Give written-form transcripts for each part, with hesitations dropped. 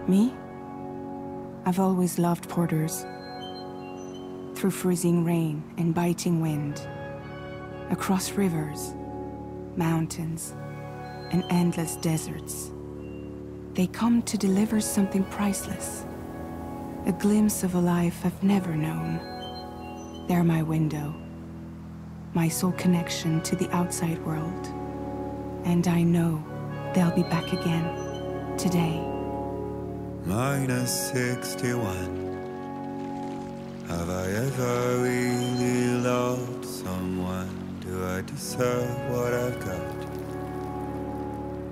Me? I've always loved porters. Through freezing rain and biting wind, across rivers, mountains, and endless deserts. They come to deliver something priceless, a glimpse of a life I've never known. They're my window, my sole connection to the outside world. And I know they'll be back again, today. -61. Have I ever really loved someone? Do I deserve what I've got?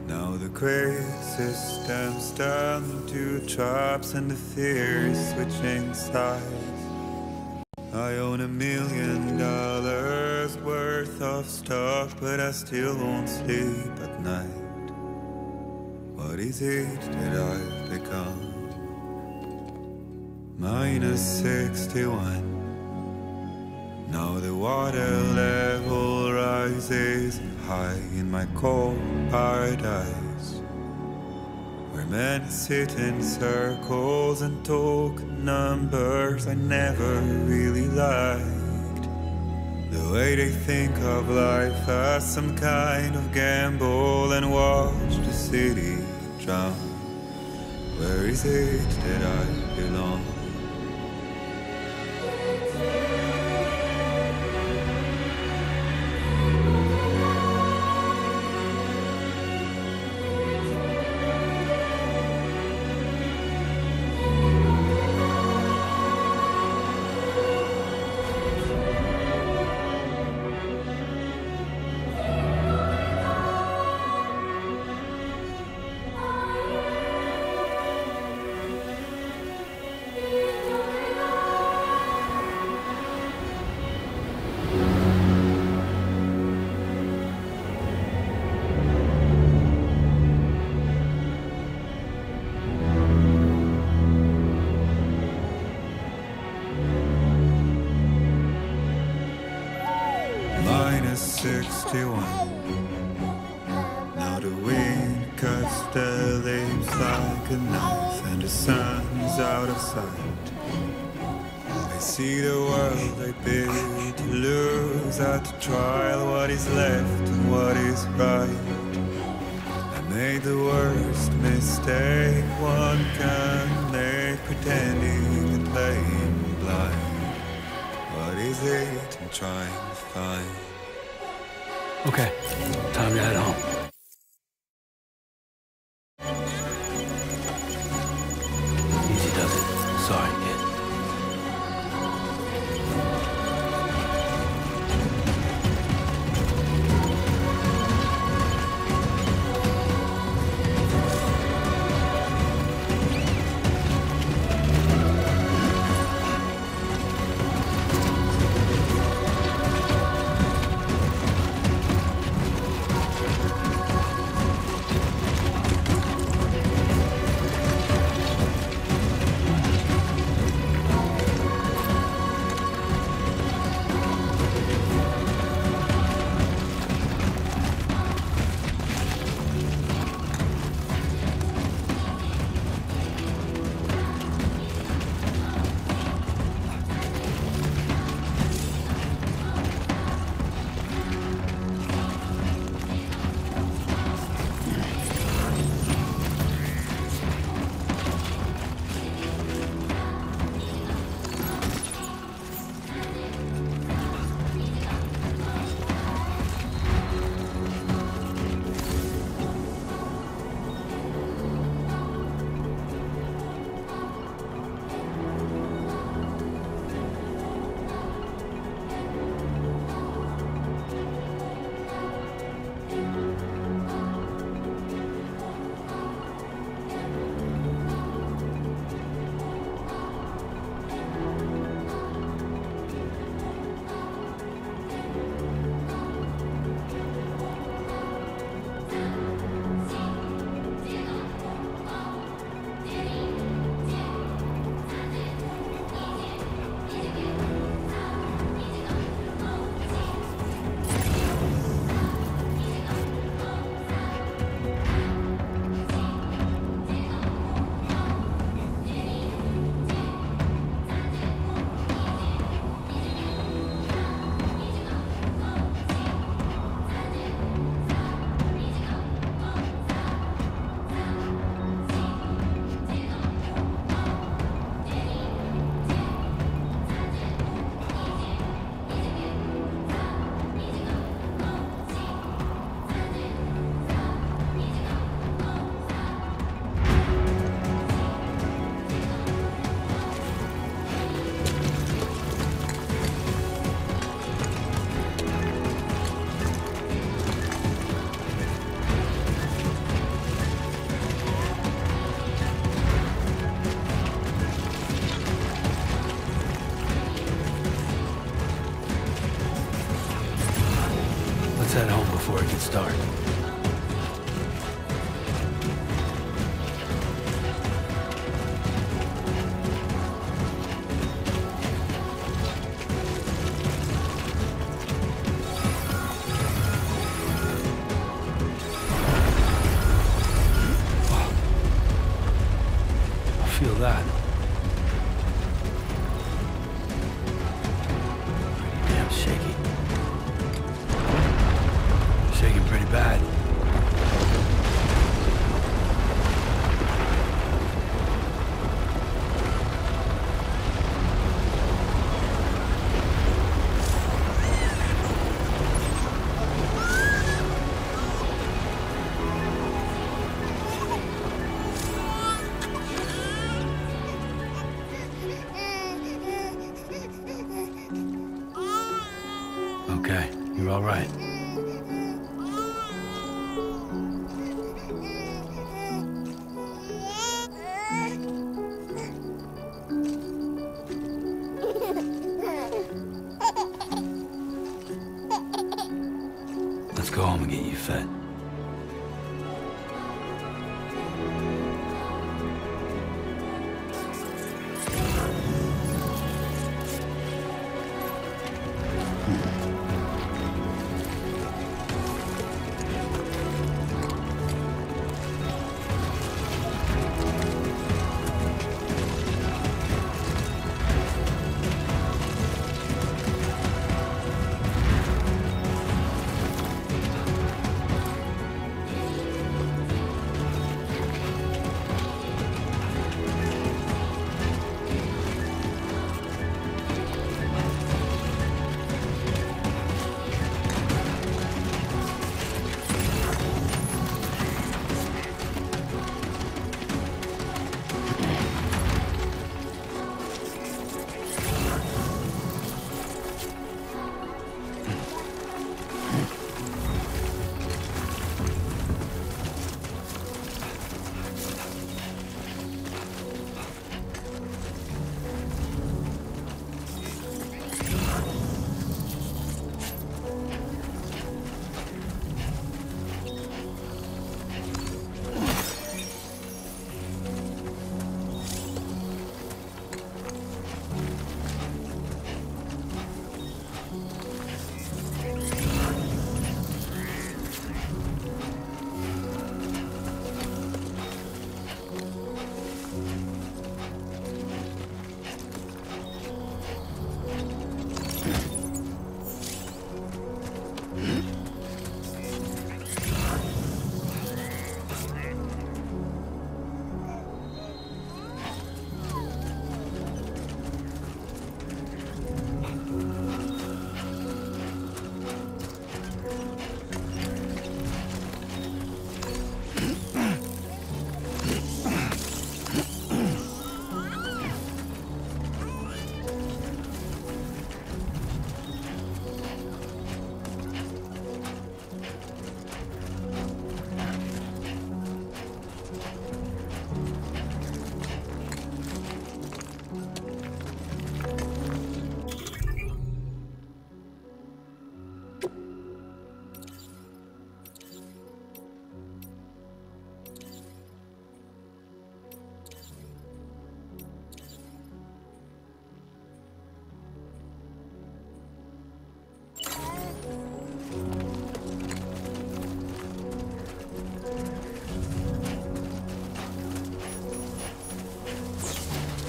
Now the crazy system's turned into traps and the fear is switching sides. I own $1 million worth of stuff, but I still won't sleep at night. What is it that I've become? -61. Now the water level rises high in my cold paradise, where men sit in circles and talk numbers I never really liked. The way they think of life as some kind of gamble and watch the city drown. Where is it that I belong? -61. Now the wind cuts the leaves like a knife and the sun's out of sight. I see the world I built to lose at the trial, what is left and what is right. I made the worst mistake one can make, pretending and playing blind. What is it I'm trying to find? Okay, time to head home. Easy does it. Sorry, kid. that? Pretty damn shaky. Shaking pretty bad. Okay, you're all right. Let's go home and get you fed.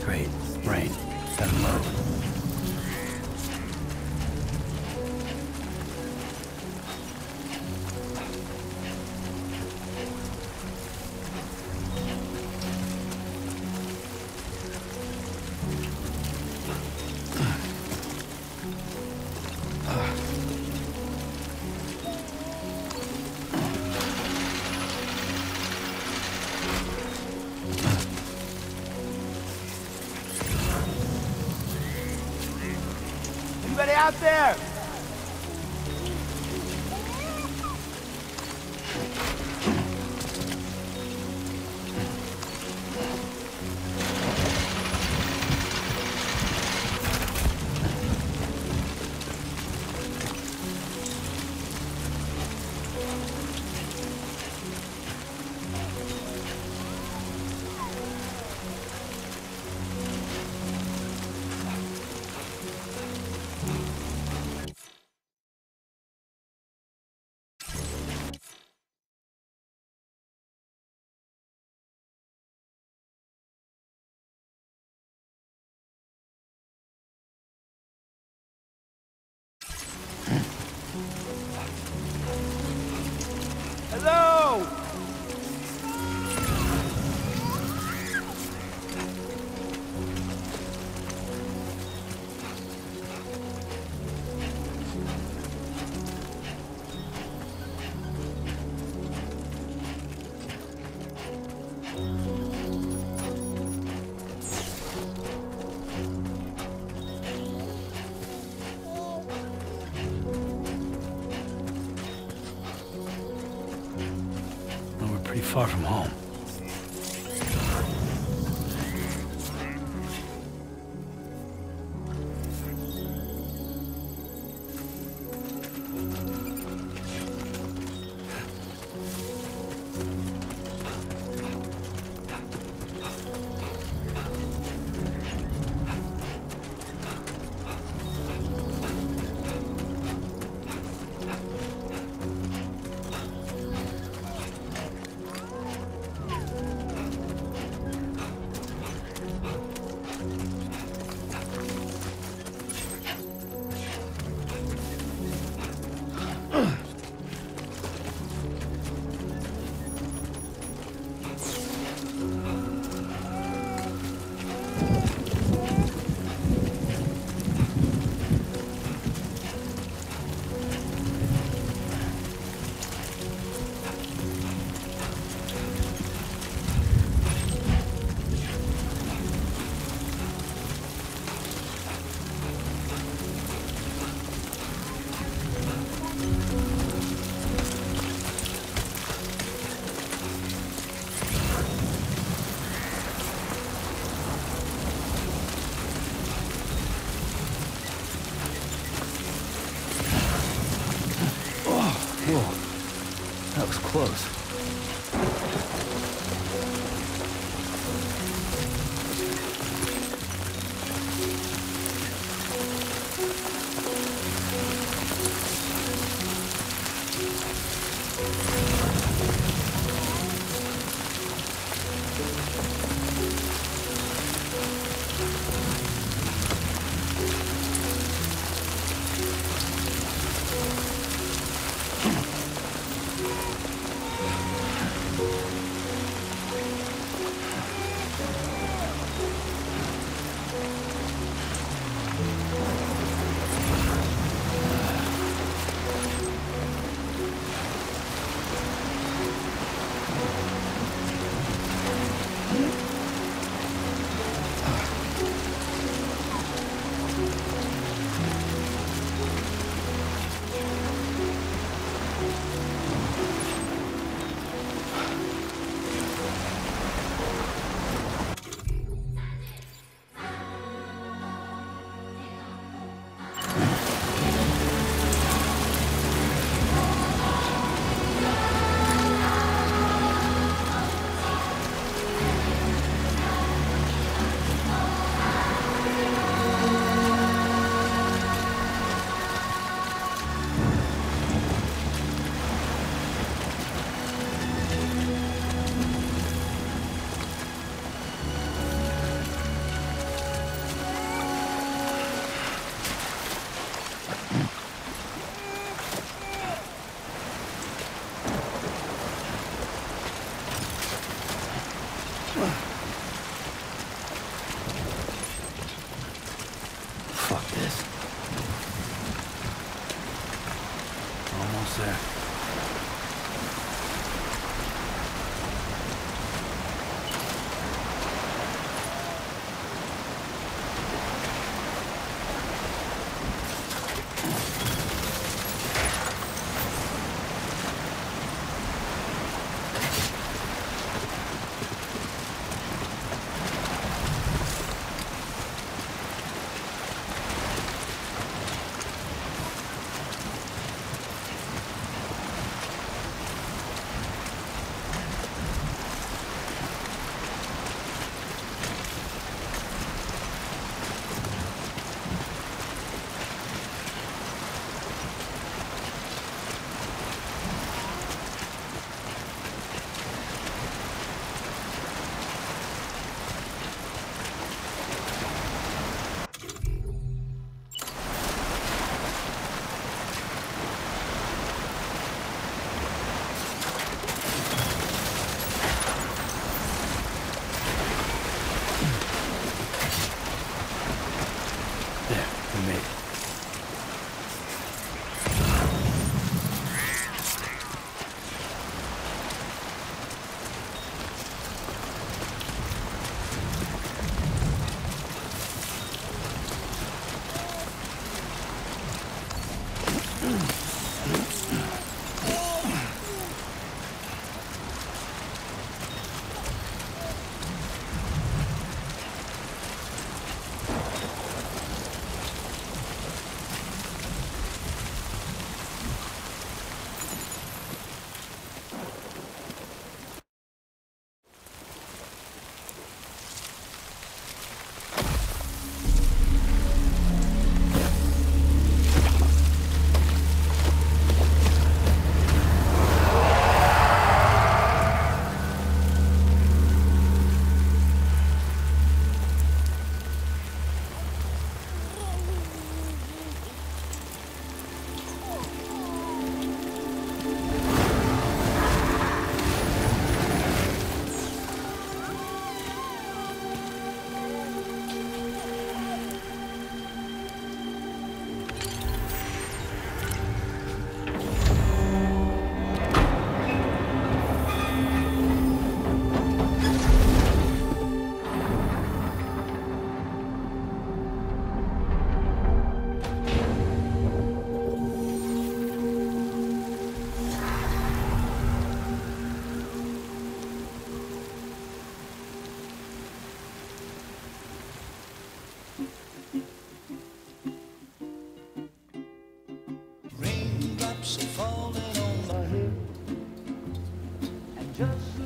Great. Rain. Set him low. Anybody out there? pretty far from home. Whoa, that was close.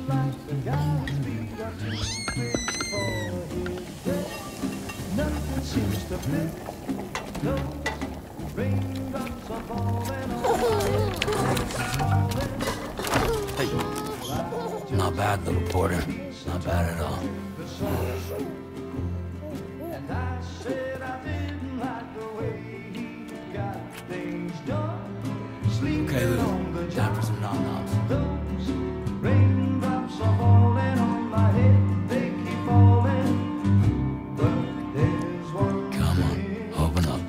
Hey. Not bad, little Porter. Not bad at all. Okay, Lou. Time for some nom-noms. Come on, open up.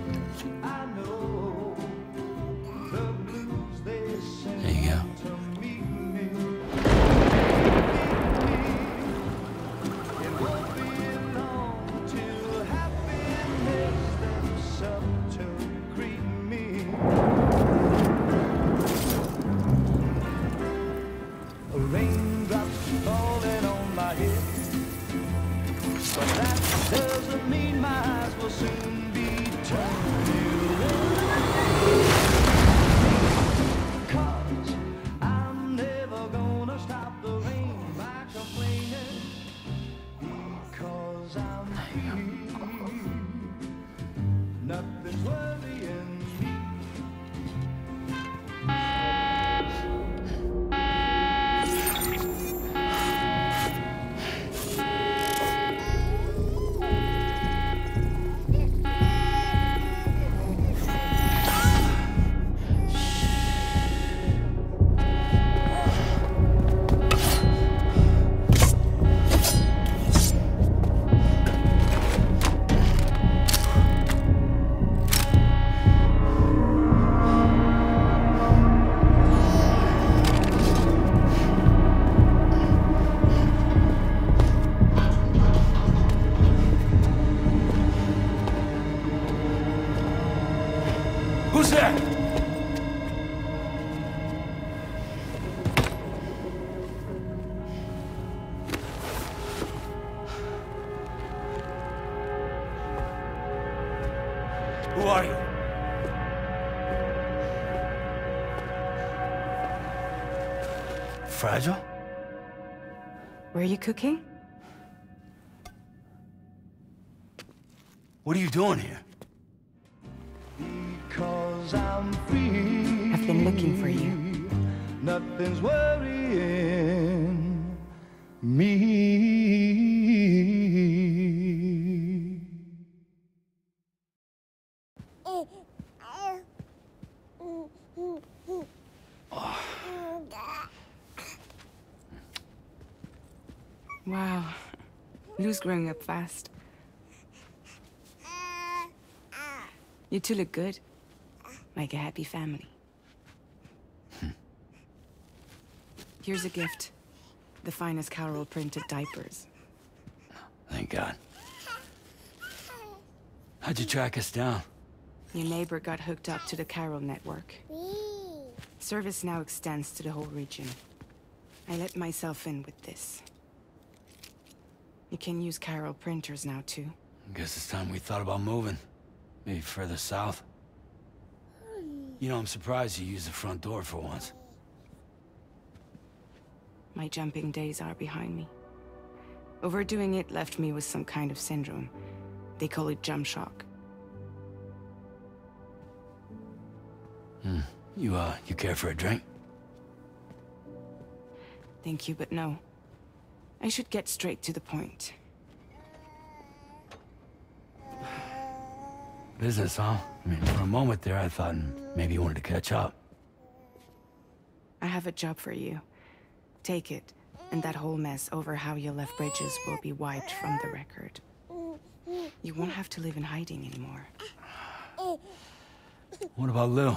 There you go. Who's there? Who are you? Fragile? Were you cooking? What are you doing here? I've been looking for you. Nothing's worrying me. Wow. Lou's growing up fast. You two look good. Like a happy family. Here's a gift. The finest Carol printed diapers. Thank God. How'd you track us down? Your neighbor got hooked up to the Carol network. Service now extends to the whole region. I let myself in with this. You can use Carol printers now, too. Guess it's time we thought about moving. Maybe further south. You know, I'm surprised you used the front door for once. My jumping days are behind me. Overdoing it left me with some kind of syndrome. They call it jump shock. You care for a drink? Thank you, but no. I should get straight to the point. Business, huh? I mean, for a moment there, I thought maybe you wanted to catch up. I have a job for you. Take it, and that whole mess over how you left Bridges will be wiped from the record. You won't have to live in hiding anymore. What about Lou?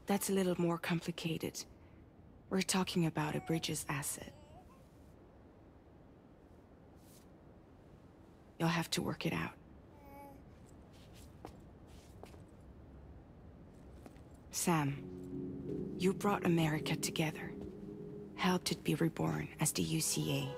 That's a little more complicated. We're talking about a Bridges asset. You'll have to work it out. Sam, you brought America together. Helped it be reborn as the UCA.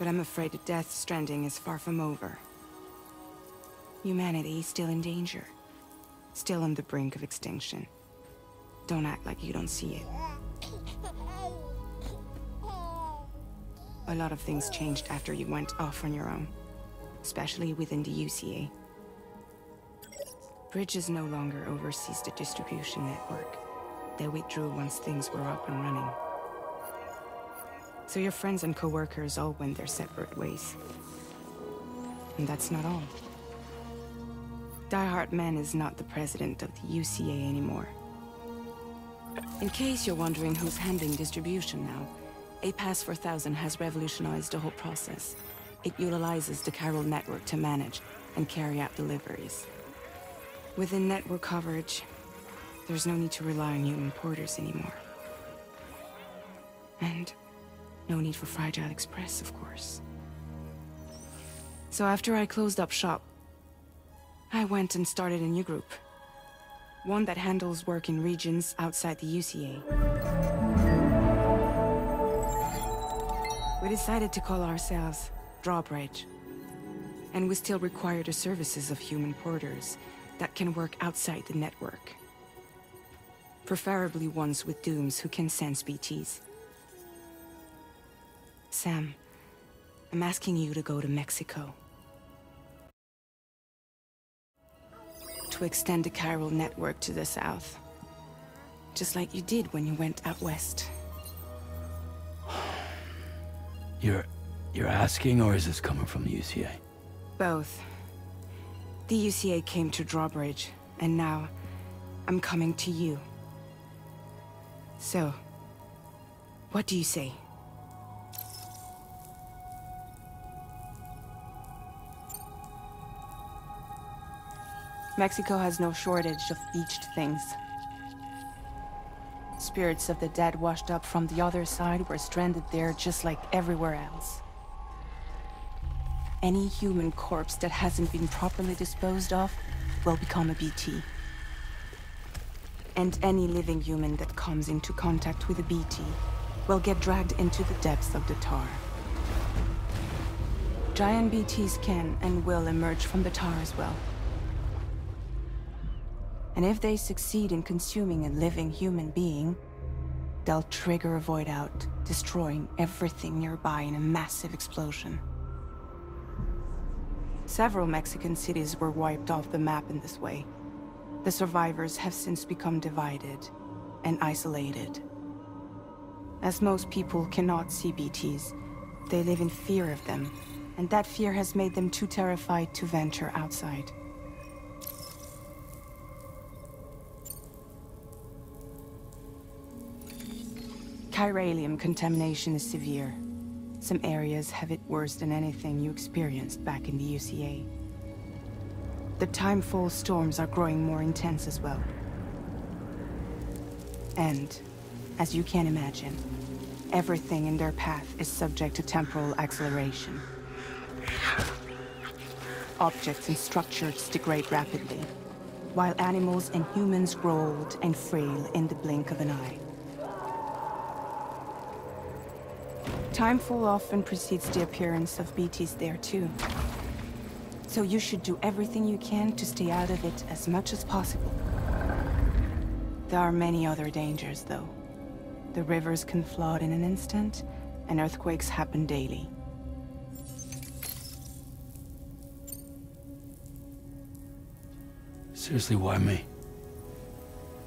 But I'm afraid that Death Stranding is far from over. Humanity is still in danger. Still on the brink of extinction. Don't act like you don't see it. A lot of things changed after you went off on your own. Especially within the UCA. Bridges no longer oversees the distribution network. They withdrew once things were up and running. So your friends and co-workers all went their separate ways. And that's not all. Die Hard Man is not the president of the UCA anymore. In case you're wondering who's handling distribution now, A Pass 4000 has revolutionized the whole process. It utilizes the chiral network to manage and carry out deliveries. Within network coverage, there's no need to rely on human porters anymore. And no need for Fragile Express, of course. So after I closed up shop, I went and started a new group. One that handles work in regions outside the UCA. We decided to call ourselves Drawbridge. And we still require the services of human porters that can work outside the network. Preferably ones with dooms who can sense BTs. Sam, I'm asking you to go to Mexico. To extend the chiral network to the south. Just like you did when you went out west. You're asking, or is this coming from the UCA? Both. The UCA came to Drawbridge, and now I'm coming to you. So, what do you say? Mexico has no shortage of beached things. Spirits of the dead washed up from the other side were stranded there just like everywhere else. Any human corpse that hasn't been properly disposed of will become a BT. And any living human that comes into contact with a BT will get dragged into the depths of the tar. Giant BTs can and will emerge from the tar as well. And if they succeed in consuming a living human being, they'll trigger a void out, destroying everything nearby in a massive explosion. Several Mexican cities were wiped off the map in this way. The survivors have since become divided and isolated. As most people cannot see BTs, they live in fear of them, and that fear has made them too terrified to venture outside. Chiralium contamination is severe. Some areas have it worse than anything you experienced back in the UCA. The timefall storms are growing more intense as well. And, as you can imagine, everything in their path is subject to temporal acceleration. Objects and structures degrade rapidly, while animals and humans grow old and frail in the blink of an eye. Timefall often precedes the appearance of BTs there too. So you should do everything you can to stay out of it as much as possible. There are many other dangers though. The rivers can flood in an instant, and earthquakes happen daily. Seriously, why me?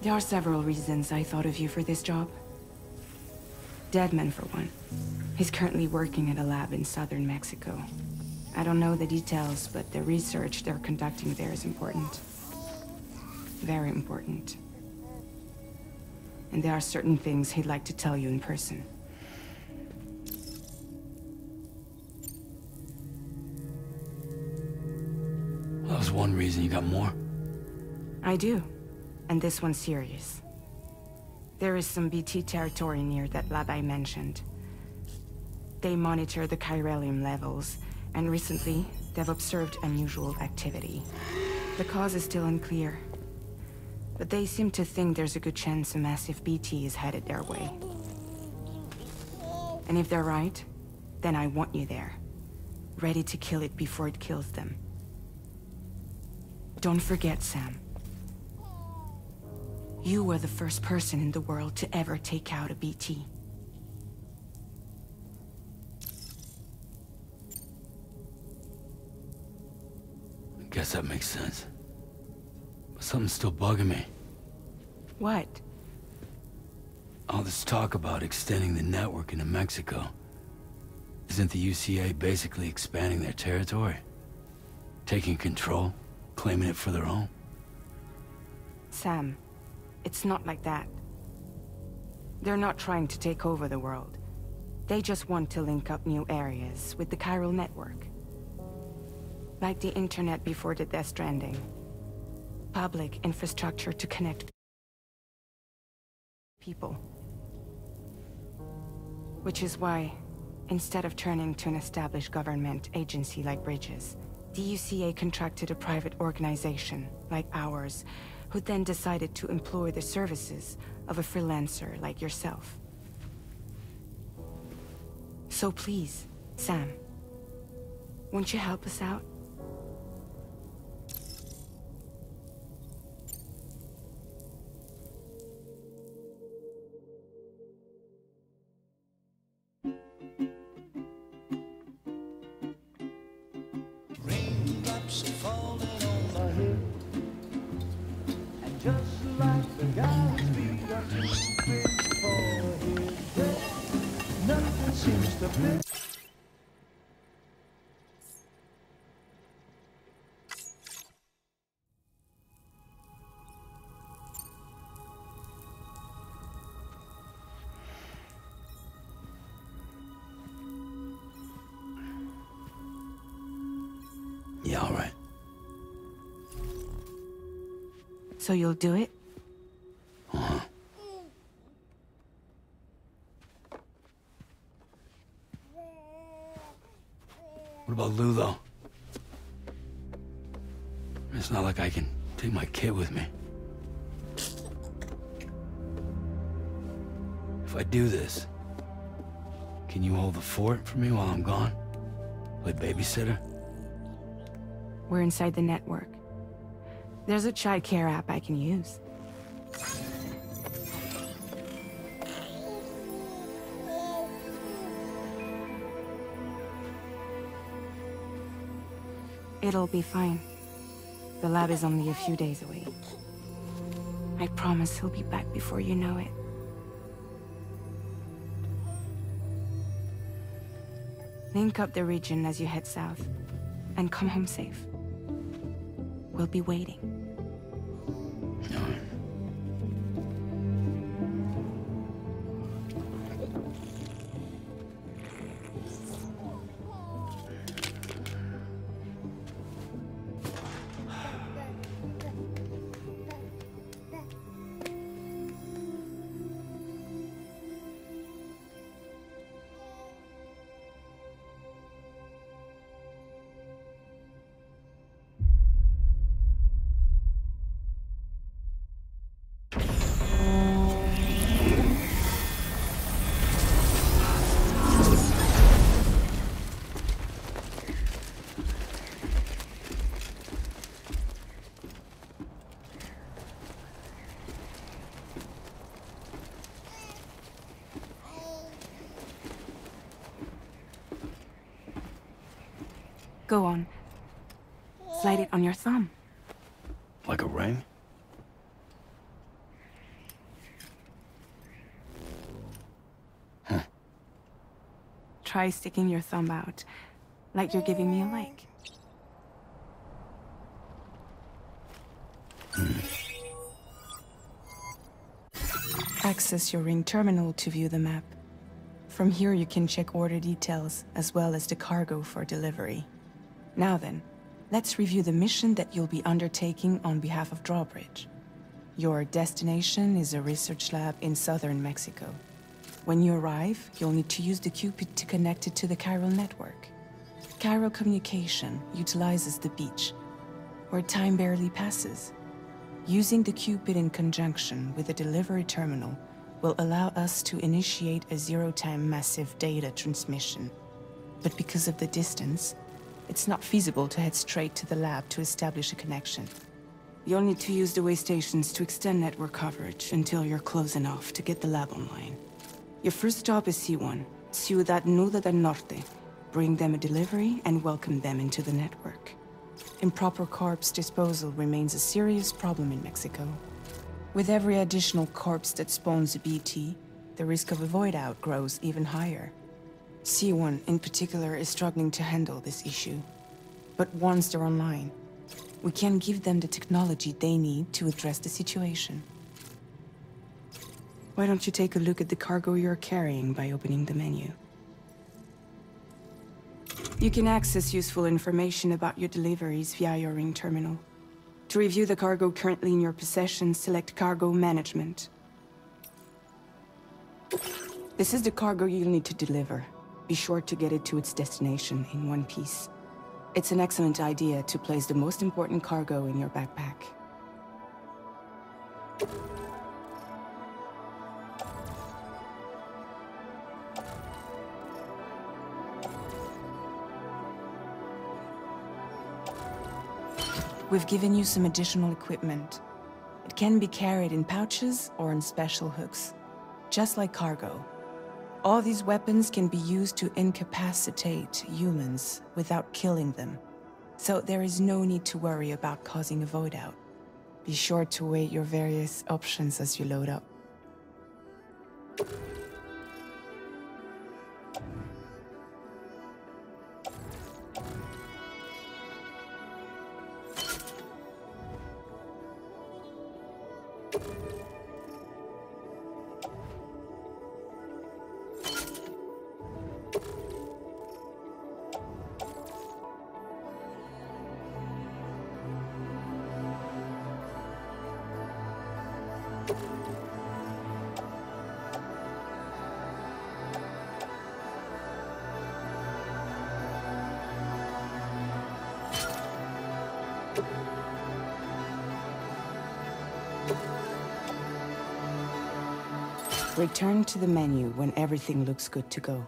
There are several reasons I thought of you for this job. Deadman, for one. He's currently working at a lab in southern Mexico. I don't know the details, but the research they're conducting there is important. Very important. And there are certain things he'd like to tell you in person. That was one reason. You got more? I do. And this one's serious. There is some BT territory near that lab I mentioned. They monitor the chiralium levels, and recently, they've observed unusual activity. The cause is still unclear, but they seem to think there's a good chance a massive BT is headed their way. And if they're right, then I want you there, ready to kill it before it kills them. Don't forget, Sam. You were the first person in the world to ever take out a BT. I guess that makes sense. But something's still bugging me. What? All this talk about extending the network into Mexico. Isn't the UCA basically expanding their territory? Taking control? Claiming it for their own? Sam, it's not like that. They're not trying to take over the world. They just want to link up new areas with the chiral network. Like the internet before the Death Stranding. Public infrastructure to connect people. Which is why, instead of turning to an established government agency like Bridges, the UCA contracted a private organization, like ours, who then decided to employ the services of a freelancer like yourself. So please, Sam, won't you help us out? Raindrops are falling on my head, and just like the guy's feet are too big for his head, nothing seems to fit. Yeah, all right. So you'll do it? Uh-huh. What about Lou, though? It's not like I can take my kid with me. If I do this, can you hold the fort for me while I'm gone? Play babysitter? We're inside the network. There's a child care app I can use. It'll be fine. The lab is only a few days away. I promise he'll be back before you know it. Link up the region as you head south, and come home safe. We'll be waiting. All right. Go on. Slide it on your thumb. Like a ring? Huh. Try sticking your thumb out, like you're giving me a like. Access your ring terminal to view the map. From here you can check order details, as well as the cargo for delivery. Now then, let's review the mission that you'll be undertaking on behalf of Drawbridge. Your destination is a research lab in southern Mexico. When you arrive, you'll need to use the Cupid to connect it to the chiral network. Chiral communication utilizes the beach, where time barely passes. Using the Cupid in conjunction with the delivery terminal will allow us to initiate a zero-time massive data transmission. But because of the distance, It's not feasible to head straight to the lab to establish a connection. You'll need to use the way stations to extend network coverage until you're close enough to get the lab online. Your first stop is C1, Ciudad Nuda del Norte. Bring them a delivery and welcome them into the network. Improper corpse disposal remains a serious problem in Mexico. With every additional corpse that spawns a BT, the risk of a void out grows even higher. C1 in particular is struggling to handle this issue. But once they're online, we can give them the technology they need to address the situation. Why don't you take a look at the cargo you're carrying by opening the menu? You can access useful information about your deliveries via your ring terminal. To review the cargo currently in your possession, select Cargo Management. This is the cargo you'll need to deliver. Be sure to get it to its destination in one piece. It's an excellent idea to place the most important cargo in your backpack. We've given you some additional equipment. It can be carried in pouches or in special hooks, just like cargo. All these weapons can be used to incapacitate humans without killing them, so there is no need to worry about causing a void out. Be sure to weigh your various options as you load up. Return to the menu when everything looks good to go.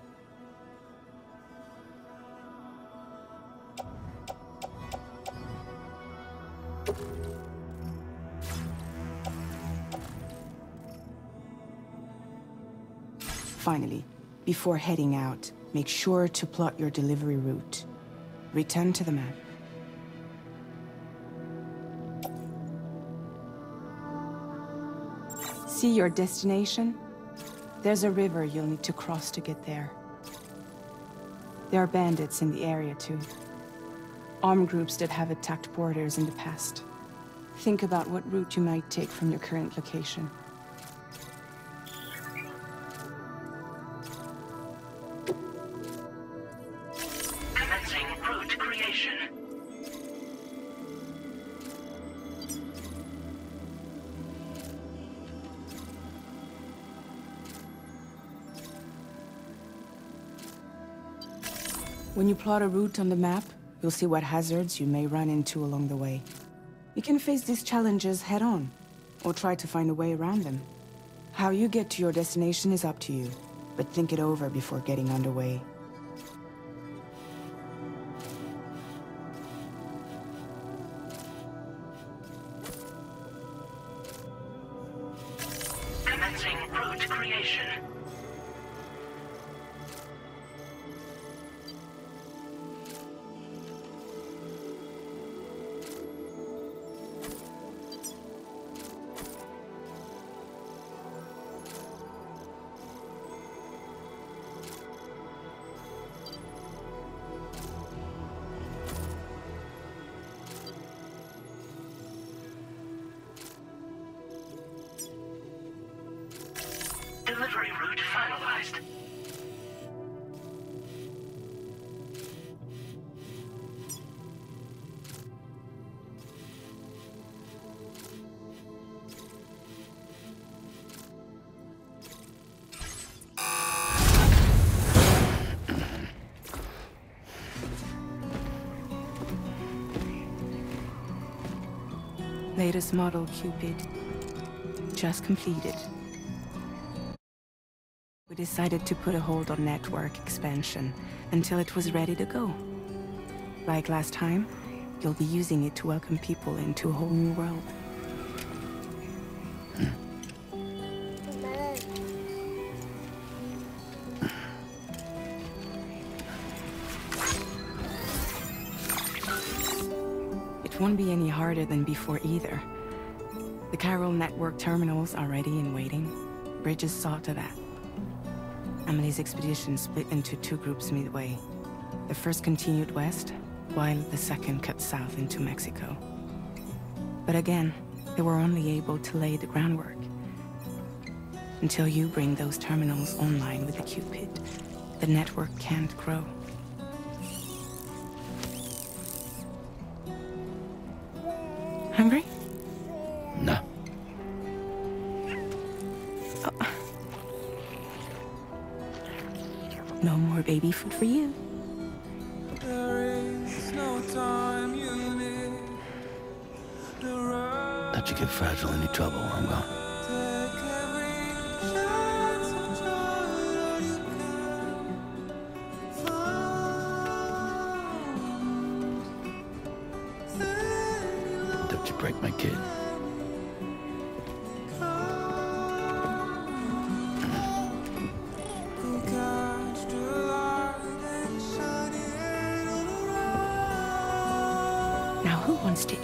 Finally, before heading out, make sure to plot your delivery route. Return to the map. See your destination? There's a river you'll need to cross to get there. There are bandits in the area too. Armed groups that have attacked borders in the past. Think about what route you might take from your current location. Commencing route creation. When you plot a route on the map, you'll see what hazards you may run into along the way. You can face these challenges head-on, or try to find a way around them. How you get to your destination is up to you, but think it over before getting underway. Commencing route creation. Delivery route finalized. Latest model Cupid. Just completed. We decided to put a hold on network expansion until it was ready to go. Like last time, you'll be using it to welcome people into a whole new world. It won't be any harder than before either. The Chiral network terminals are ready and waiting. Bridges saw to that. Emily's expedition split into two groups midway. The first continued west, while the second cut south into Mexico. But again, they were only able to lay the groundwork. Until you bring those terminals online with the Cupid, the network can't grow. Hungry? No. Oh. No more baby food for you. Don't you get fragile any trouble while I'm gone. Don't you break my kid. Now who wants to eat?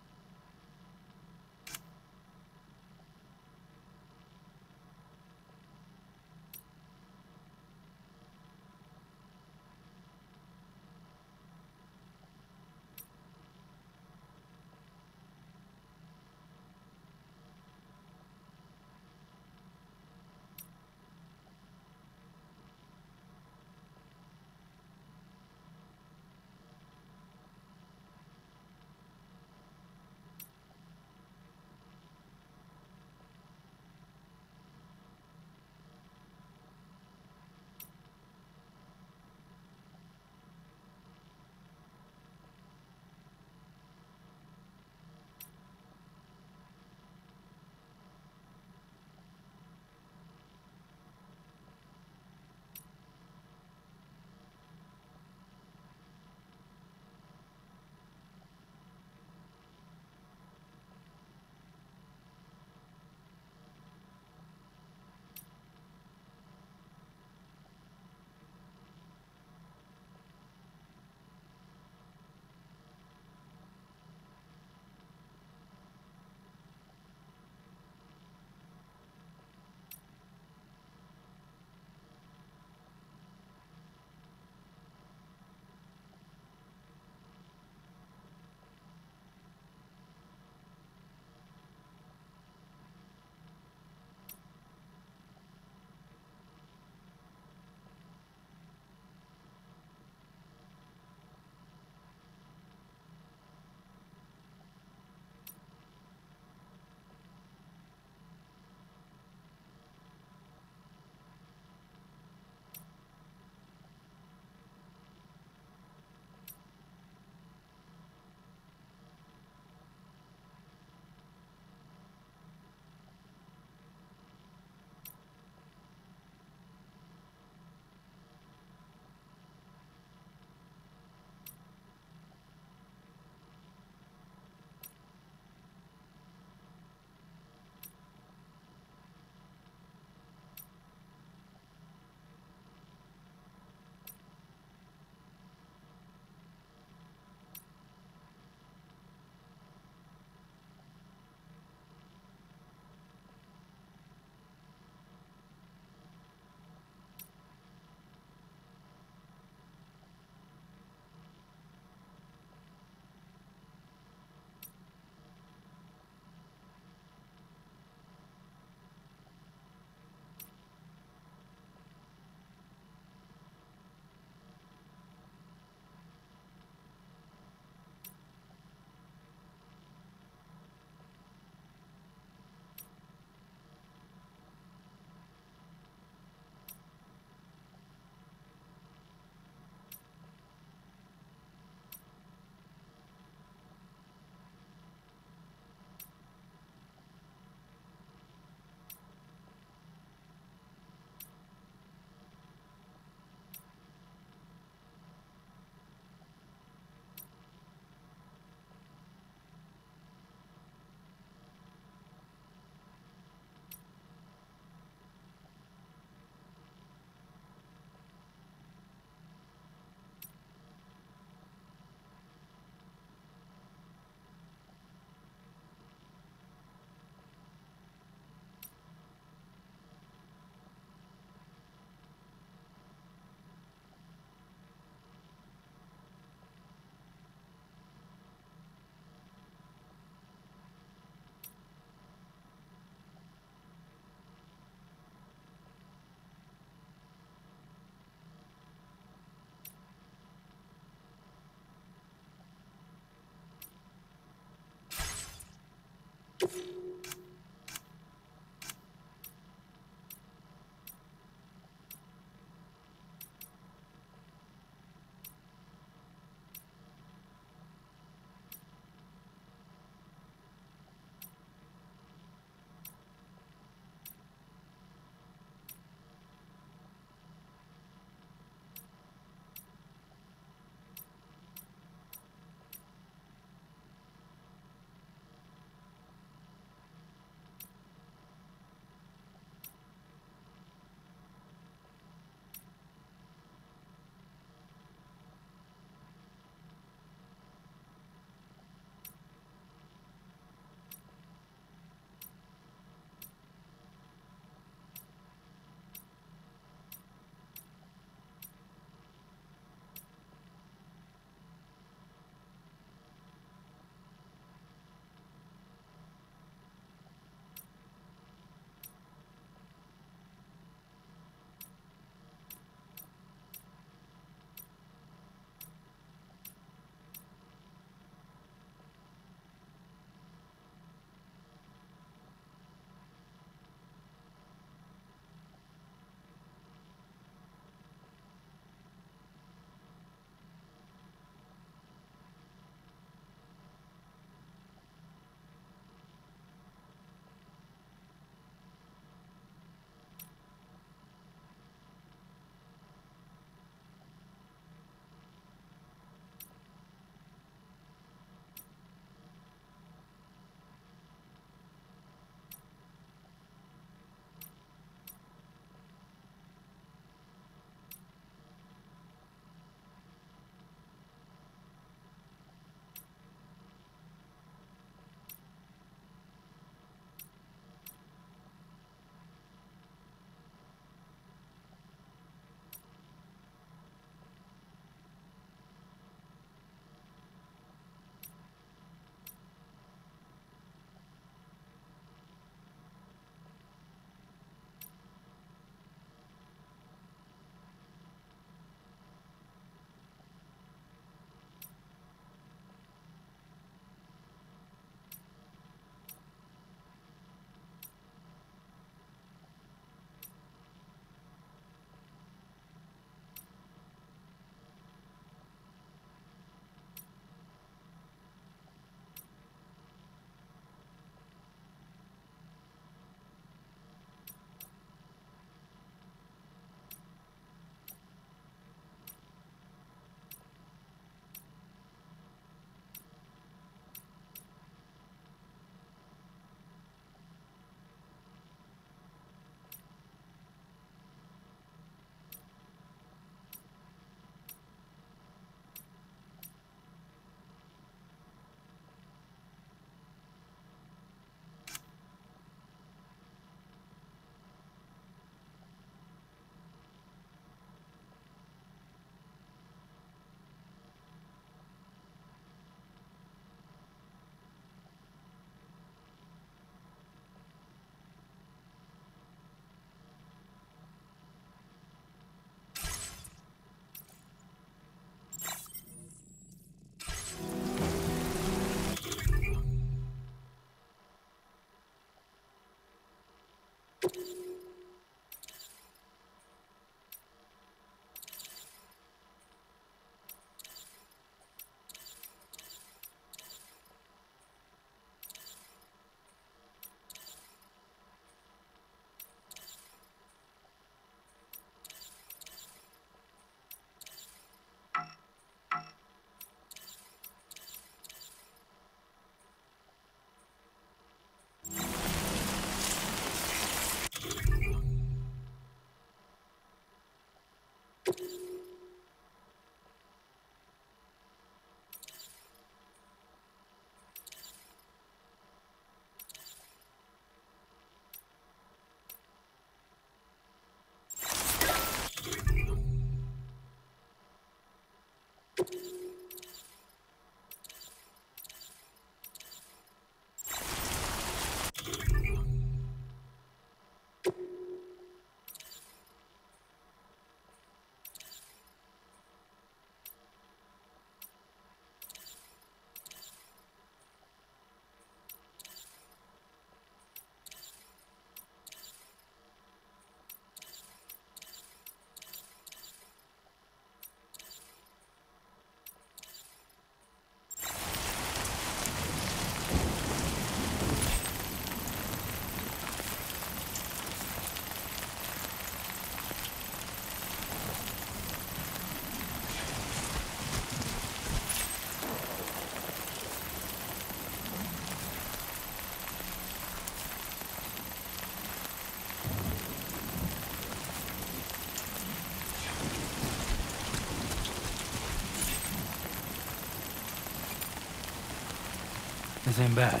This ain't bad.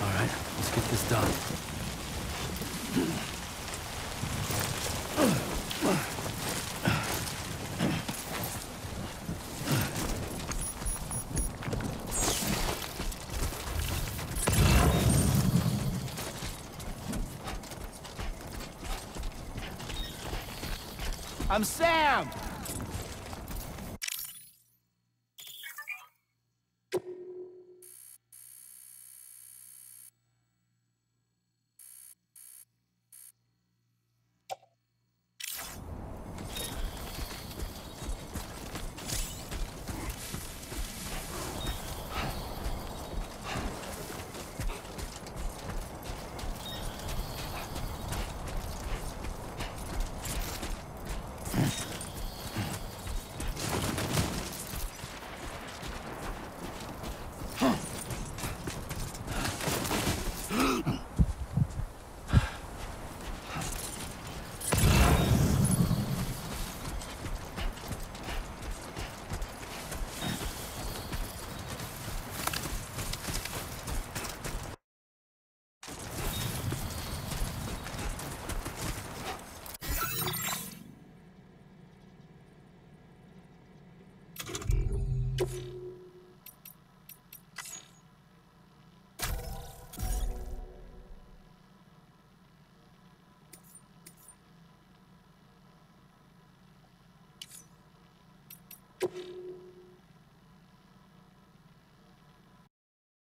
All right, let's get this done. I'm Sam!